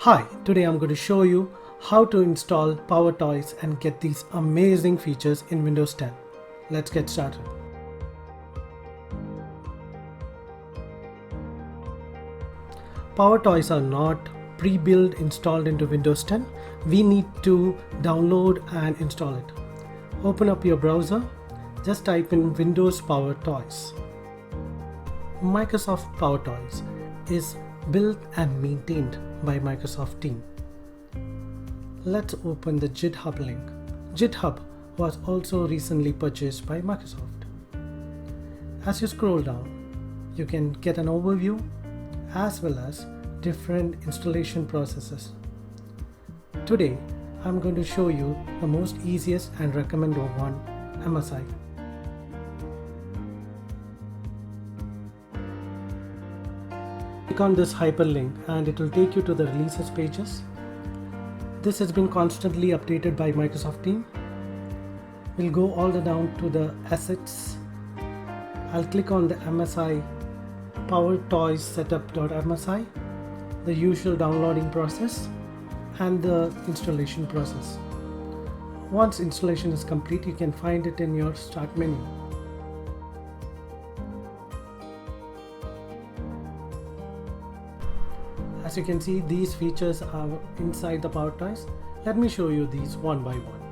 Hi, today I'm going to show you how to install powertoys and get these amazing features in Windows 10. Let's get started. Powertoys are not pre-built installed into Windows 10. We need to download and install it. Open up your browser, just type in Windows PowerToys. Microsoft PowerToys is built and maintained by Microsoft team. Let's open the GitHub link. GitHub was also recently purchased by Microsoft. As you scroll down, you can get an overview as well as different installation processes. Today, I'm going to show you the most easiest and recommended one, MSI. Click on this hyperlink and it will take you to the releases pages. This has been constantly updated by Microsoft team. We'll go all the way down to the assets. I'll click on the MSI powertoys setup.msi, the usual downloading process and the installation process. Once installation is complete, you can find it in your start menu. As you can see, these features are inside the powertoys. Let me show you these one by one.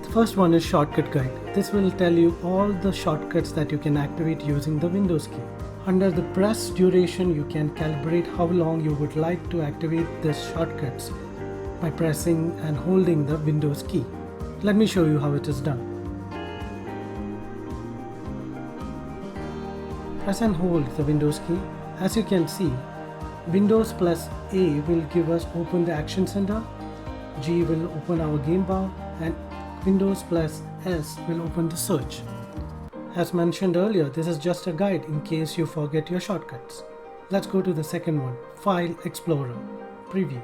The first one is shortcut guide. This will tell you all the shortcuts that you can activate using the Windows key. Under the press duration, you can calibrate how long you would like to activate the shortcuts by pressing and holding the Windows key. Let me show you how it is done. Press and hold the Windows key. As you can see, Windows plus A will give us open the Action Center, G will open our game bar, and Windows plus S will open the search. As mentioned earlier, this is just a guide in case you forget your shortcuts. Let's go to the second one, File Explorer Preview.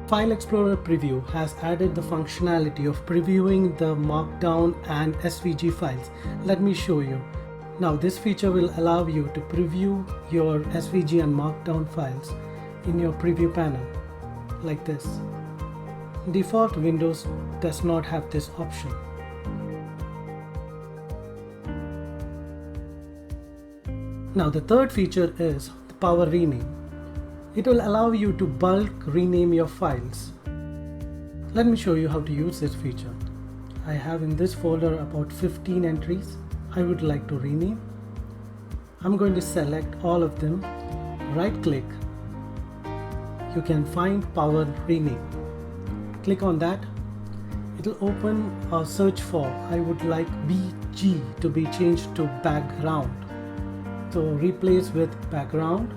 File Explorer Preview has added the functionality of previewing the Markdown and SVG files. Let me show you. Now this feature will allow you to preview your SVG and Markdown files in your preview panel like this. Default Windows does not have this option. Now the third feature is the Power Rename. It will allow you to bulk rename your files. Let me show you how to use this feature. I have in this folder about 15 entries I would like to rename. I'm going to select all of them, right click. You can find Power Rename. Click on that. It will open a search for I would like BG to be changed to background. So replace with background,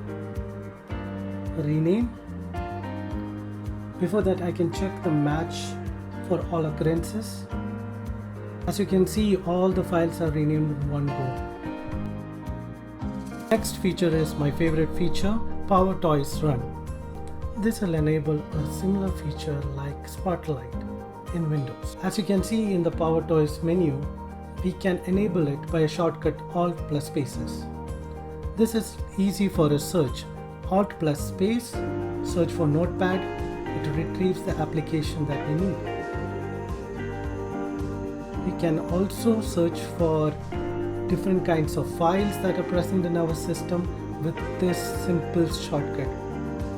rename. Before that, I can check the match for all occurrences. As you can see, all the files are renamed in one go. Next feature is my favorite feature, PowerToys Run. This will enable a similar feature like Spotlight in Windows. As you can see in the PowerToys menu, we can enable it by a shortcut Alt plus spaces. This is easy for a search. Alt plus space, search for Notepad, it retrieves the application that we need. We can also search for different kinds of files that are present in our system with this simple shortcut.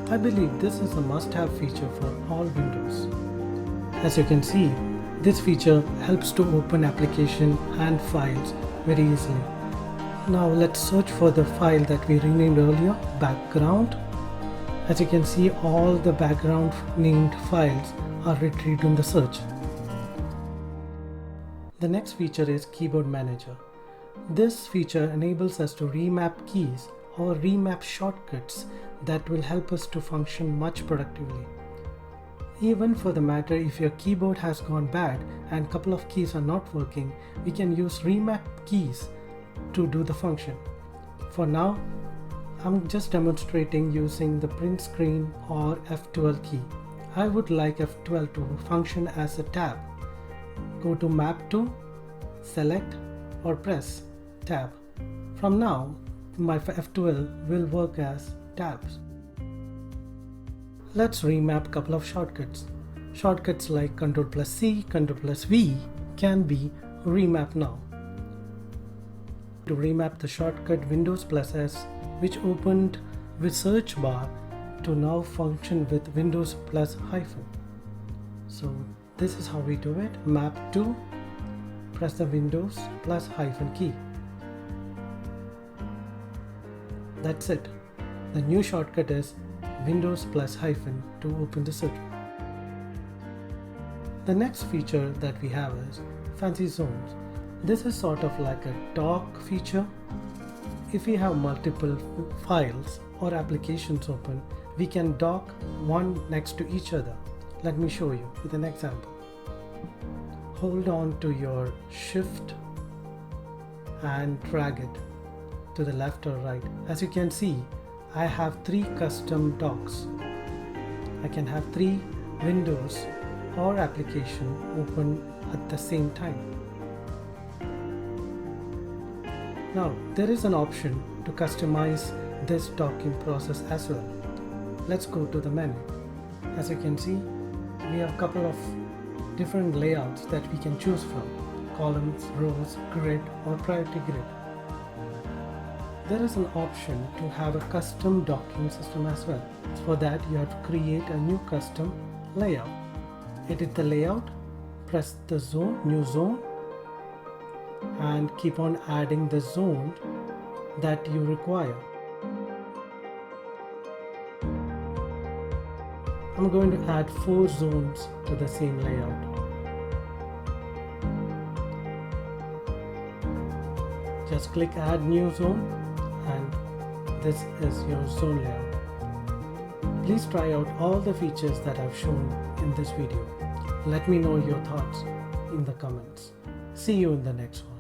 I believe this is a must-have feature for all Windows. As you can see, this feature helps to open application and files very easily. Now let's search for the file that we renamed earlier, background. As you can see, all the background named files are retrieved in the search. The next feature is Keyboard Manager. This feature enables us to remap keys or remap shortcuts that will help us to function much productively. Even for the matter if your keyboard has gone bad and a couple of keys are not working, we can use remap keys to do the function. For now, I'm just demonstrating using the print screen or F12 key. I would like F12 to function as a tab. Go to Map to, select or press Tab. From now, my F12 will work as tabs. Let's remap a couple of shortcuts. Shortcuts like Ctrl+C, Ctrl+V can be remapped now. To remap the shortcut Windows+S, which opened with search bar, to now function with Windows plus hyphen. So this is how we do it. Map to, press the Windows plus hyphen key. That's it. The new shortcut is Windows plus hyphen to open the search bar. The next feature that we have is fancy zones. This is sort of like a dock feature. If we have multiple files or applications open, we can dock one next to each other. Let me show you with an example. Hold on to your shift and drag it to the left or right. As you can see, I have 3 custom docks. I can have 3 windows or application open at the same time. Now there is an option to customize this docking process as well. Let's go to the menu. As you can see, we have a couple of different layouts that we can choose from: columns, rows, grid, or priority grid. There is an option to have a custom docking system as well. For that, you have to create a new custom layout. Edit the layout, press the zone, new zone, and keep on adding the zone that you require. I'm going to add 4 zones to the same layout. Just click add new zone, and this is your zone layout. Please try out all the features that I've shown in this video. Let me know your thoughts in the comments. See you in the next one.